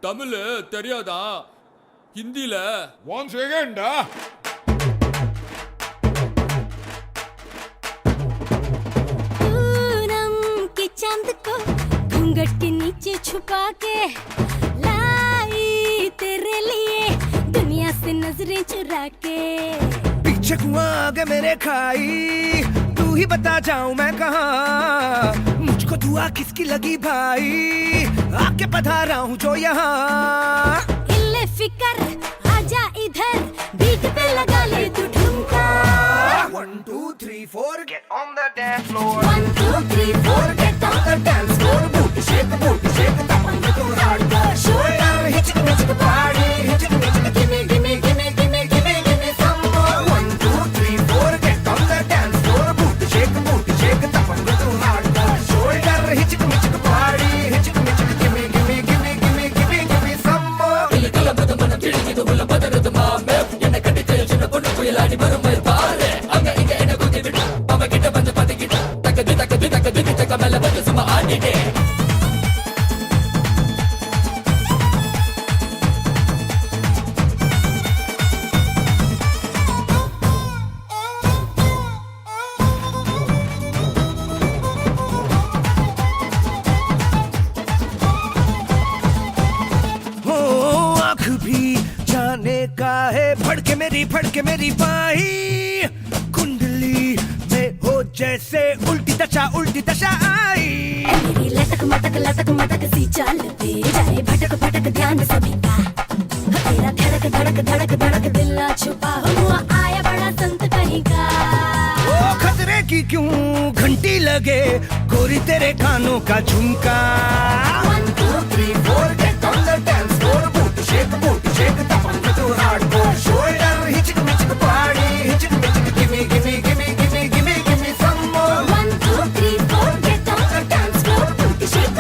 தமிழ் தெரியாதா? ஹிந்தில ஒன் செகண்டா. चांद को घूंघट के नीचे छुपा के लाई तेरे लिए दुनिया से नजरें चुरा के। पीछे कुआं आगे मेरे खाई, तू ही बता जाऊं मैं कहाँ, मुझको दुआ किसकी लगी भाई, आके पधारा हूँ जो यहाँ। इल्ले फिकर आजा इधर, बीट पे लगा ले तू ठुमका। 1 2 3 4 get on the dance floor. 1 2 3 4 get on the dance floor. Booty shake, tapan to hardcore. Shoulder hitching, hitching body, hitching, hitching. Gimme, gimme, gimme, gimme, gimme, gimme some more. 1 2 3 4 get on the dance floor. Booty shake, tapan to hardcore. Shoulder hitching, hitching body, hitching, hitching. Gimme, gimme, gimme, gimme, gimme, gimme some more. கிள பதமன கிழிது உள்ள பதறது மாமே என்ன கட்டி தேய்ச்சின பொண்ணு புயலாடி வரும் பாரு அங்க இங்க என்ன குத்தி விட்டு அவ கிட்ட வந்து பதுக்கிட்டு தக்கது தக்க மேல வந்து சும்மா ஆடிட்டே का है फड़के मेरी बाही, कुंडली में हो जैसे उल्टी दशा आई। मेरी लटक मटक सी चलती जाए, भटक भटक ध्यान सभी का, तेरा धड़क धड़क दिल ना छुपा हुआ आया बड़ा संत कहीं का। ओ खतरे की क्यों घंटी लगे, गोरी तेरे कानों का झुमका। 1 2 3 4 get on the dance floor. Booty shake, tapan to hardcore. Shoulder hitching, hitching body, hitching, hitching. Gimme, gimme, gimme, gimme, gimme, gimme some more. 1 2 3 4 get on the dance floor. Booty shake,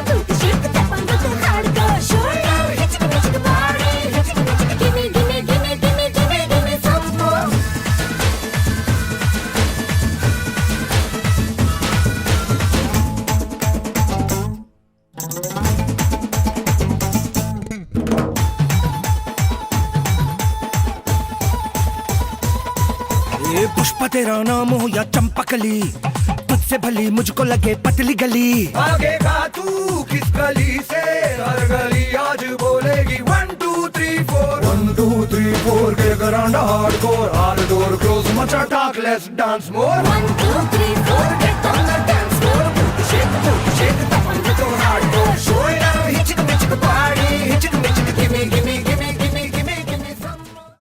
tapan to hardcore. Shoulder hitching, hitching body, hitching, hitching. Gimme, gimme, gimme, gimme, gimme, gimme some more. Pushpa तेरा नाम हो या चंपकली, तुझसे भली मुझको लगे पतली गली। आगे का तू किस गली से, हर गली आज बोलेगी 1 2 3 4 1 2 3 4 get around hardcore. All door close, much talk, let's dance more. 1 2 3 4 Get on the dance floor. Booty shake, tapan to hardcore. Shoulder hitching, hitching body, hitching, hitching. Gimme, gimme, gimme, gimme, gimme, gimme some more.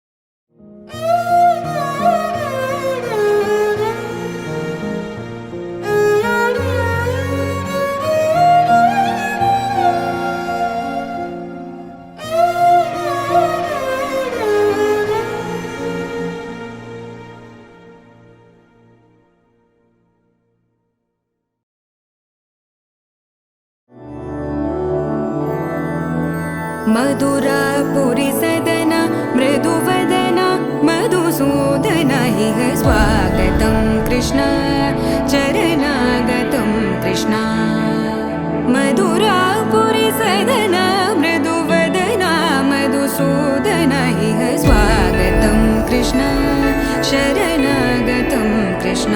मधुरापुरी सदन मृदुवदन मधुसूदन इह स्वागतं कृष्ण चरणागतं कृष्ण। मधुरापुरी सदन मृदुवदन मधुसूदन इह स्वागतं कृष्ण शरणागतं कृष्ण।